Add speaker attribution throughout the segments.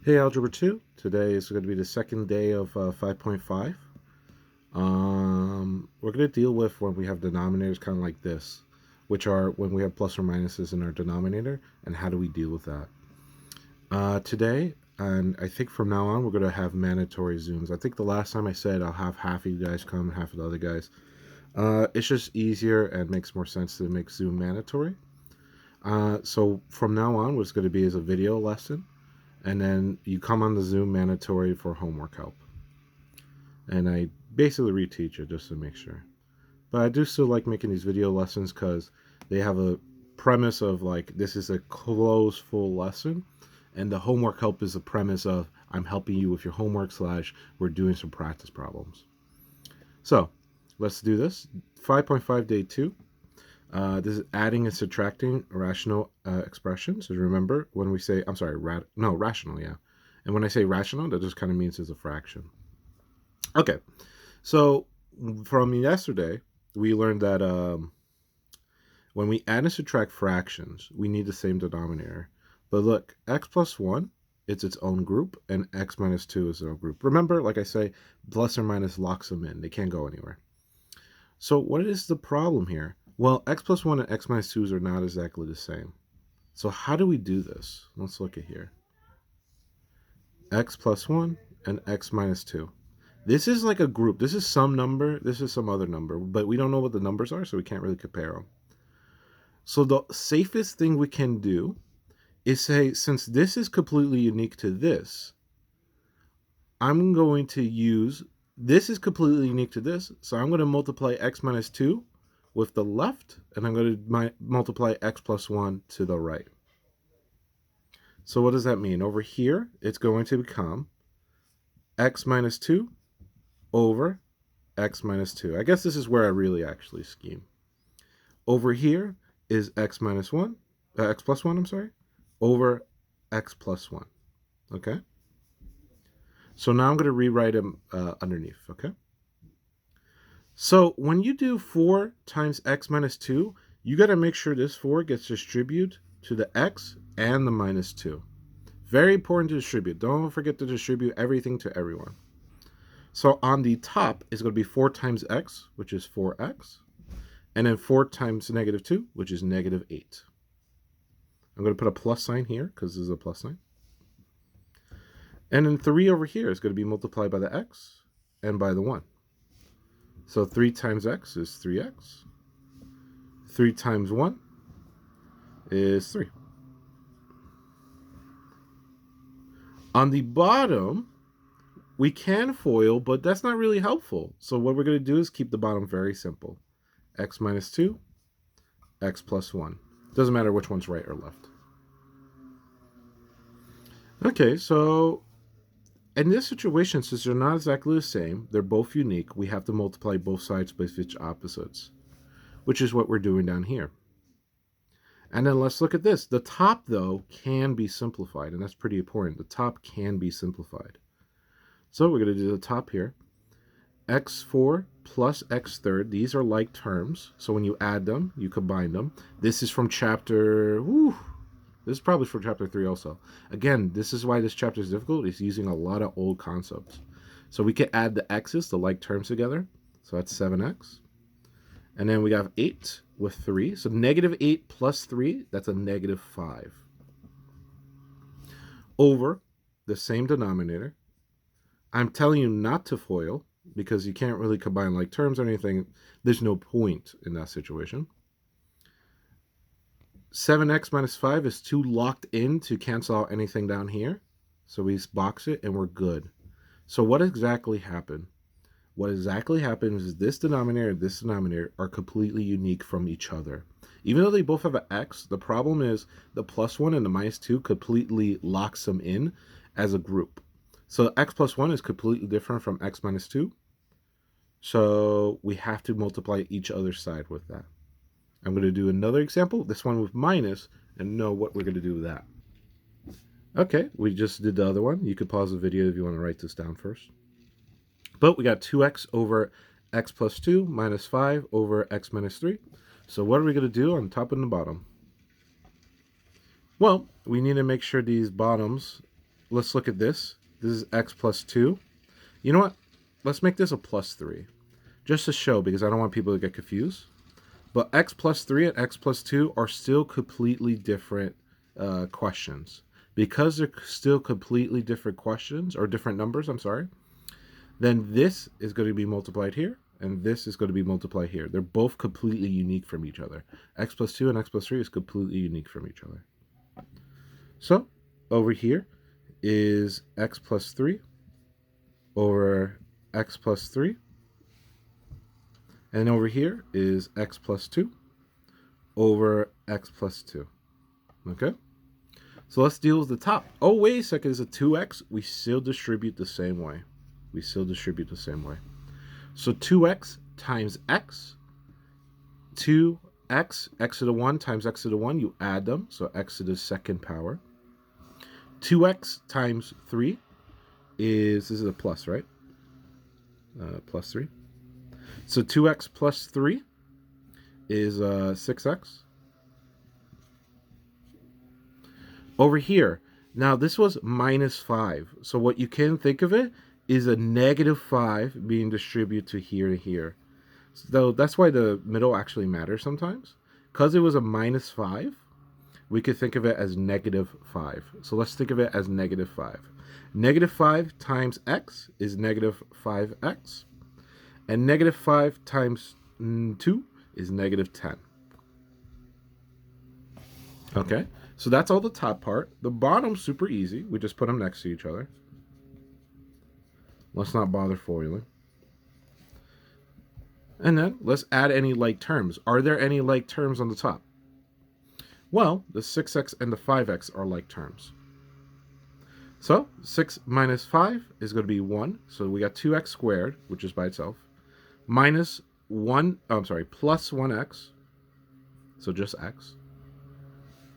Speaker 1: Hey, Algebra 2. Today is going to be the second day of 5.5. We're going to deal with when we have denominators kind of like this, which are when we have plus or minuses in our denominator, and how do we deal with that. Today, and I think from now on, we're going to have mandatory Zooms. I think the last time I said I'll have half of you guys come, half of the other guys. It's just easier and makes more sense to make Zoom mandatory. So from now on, what's going to be is a video lesson, and then you come on the Zoom mandatory for homework help. And I basically reteach it just to make sure. But I do still like making these video lessons because they have a premise of like this is a closed full lesson, and the homework help is a premise of I'm helping you with your homework / we're doing some practice problems. So let's do this. 5.5 day 2. This is adding and subtracting rational expressions. So remember when we say, I'm sorry, rational, yeah. And when I say rational, that just kind of means it's a fraction. Okay, so from yesterday, we learned that when we add and subtract fractions, we need the same denominator. But look, x plus 1, it's its own group, and x minus 2 is its own group. Remember, like I say, plus or minus locks them in. They can't go anywhere. So what is the problem here? Well, x plus 1 and x minus 2 are not exactly the same. So how do we do this? Let's look at here. X plus 1 and x minus 2. This is like a group. This is some number. This is some other number. But we don't know what the numbers are, so we can't really compare them. So the safest thing we can do is say, since this is completely unique to this, I'm going to use, this is completely unique to this, so I'm going to multiply x minus 2 with the left, and I'm going to multiply x plus 1 to the right. So what does that mean? Over here, it's going to become x minus 2 over x minus 2. I guess this is where I really actually scheme. Over here is x minus 1, x plus 1, I'm sorry, over x plus 1. Okay? So now I'm going to rewrite them underneath, okay? So when you do 4 times x minus 2, you got to make sure this 4 gets distributed to the x and the minus 2. Very important to distribute. Don't forget to distribute everything to everyone. So on the top is going to be 4 times x, which is 4x, and then 4 times negative 2, which is negative 8. I'm going to put a plus sign here because this is a plus sign. And then 3 over here is going to be multiplied by the x and by the 1. So 3 times x is 3x. 3 times 1 is 3. On the bottom, we can FOIL, but that's not really helpful. So what we're going to do is keep the bottom very simple. X minus 2, x plus 1. Doesn't matter which one's right or left. Okay, so in this situation, since they're not exactly the same, they're both unique, we have to multiply both sides by its opposites, which is what we're doing down here. And then let's look at this. The top, though, can be simplified, and that's pretty important. The top can be simplified. So we're going to do the top here. x4 plus x third. These are like terms. So when you add them, you combine them. This is from chapter... this is probably from chapter 3 also. Again, this is why this chapter is difficult. It's using a lot of old concepts. So we can add the x's, the like terms together. So that's 7x. And then we have 8 with 3. So negative 8 plus 3, that's a negative 5. Over the same denominator. I'm telling you not to FOIL because you can't really combine like terms or anything. There's no point in that situation. 7x minus 5 is too locked in to cancel out anything down here. So we box it and we're good. So what exactly happened? What exactly happens is this denominator and this denominator are completely unique from each other. Even though they both have an x, the problem is the plus 1 and the minus 2 completely locks them in as a group. So x plus 1 is completely different from x minus 2. So we have to multiply each other's side with that. I'm going to do another example, this one with minus, and know what we're going to do with that. Okay, we just did the other one. You could pause the video if you want to write this down first. But we got 2x over x plus 2 minus 5 over x minus 3. So what are we going to do on top and the bottom? Well, we need to make sure these bottoms let's look at this. This is x plus 2. You know what? Let's make this a plus 3. Just to show, because I don't want people to get confused. But x plus 3 and x plus 2 are still completely different questions. Because they're still completely different questions, or different numbers, I'm sorry, then this is going to be multiplied here, and this is going to be multiplied here. They're both completely unique from each other. X plus 2 and x plus 3 is completely unique from each other. So, over here is x plus 3 over x plus 3. And over here is x plus 2 over x plus 2. Okay? So let's deal with the top. Oh, wait a second. Is it 2x? We still distribute the same way. We still distribute the same way. So 2x times x. 2x, x to the 1 times x to the 1. You add them. So x to the second power. 2x times 3 is, this is a plus, right? Plus 3. So 2x plus 3 is 6x. Over here, now this was minus 5. So what you can think of it is a negative 5 being distributed to here. So that's why the middle actually matters sometimes. Because it was a minus 5, we could think of it as negative 5. So let's think of it as negative 5. Negative 5 times x is negative 5x. And negative 5 times 2 is negative 10. Okay, so that's all the top part. The bottom's super easy. We just put them next to each other. Let's not bother foiling. And then let's add any like terms. Are there any like terms on the top? Well, the 6x and the 5x are like terms. So 6 minus 5 is going to be 1. So we got 2x squared, which is by itself, minus 1, plus 1x, so just x,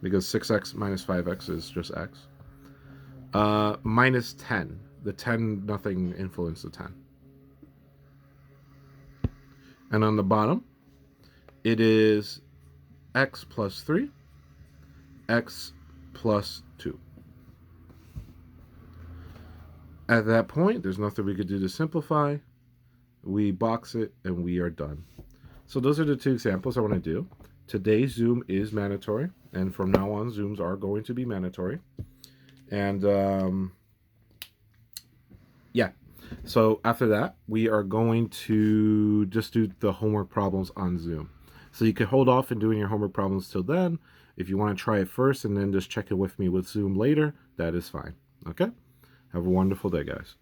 Speaker 1: because 6x minus 5x is just x, minus 10. The 10, nothing influenced the 10. And on the bottom, it is x plus 3, x plus 2. At that point, there's nothing we could do to simplify. We box it, and we are done. So those are the two examples I want to do. Today, Zoom is mandatory, and from now on, Zooms are going to be mandatory. And yeah, so after that, we are going to just do the homework problems on Zoom. So you can hold off in doing your homework problems till then. If you want to try it first and then just check it with me with Zoom later, that is fine. Okay? Have a wonderful day, guys.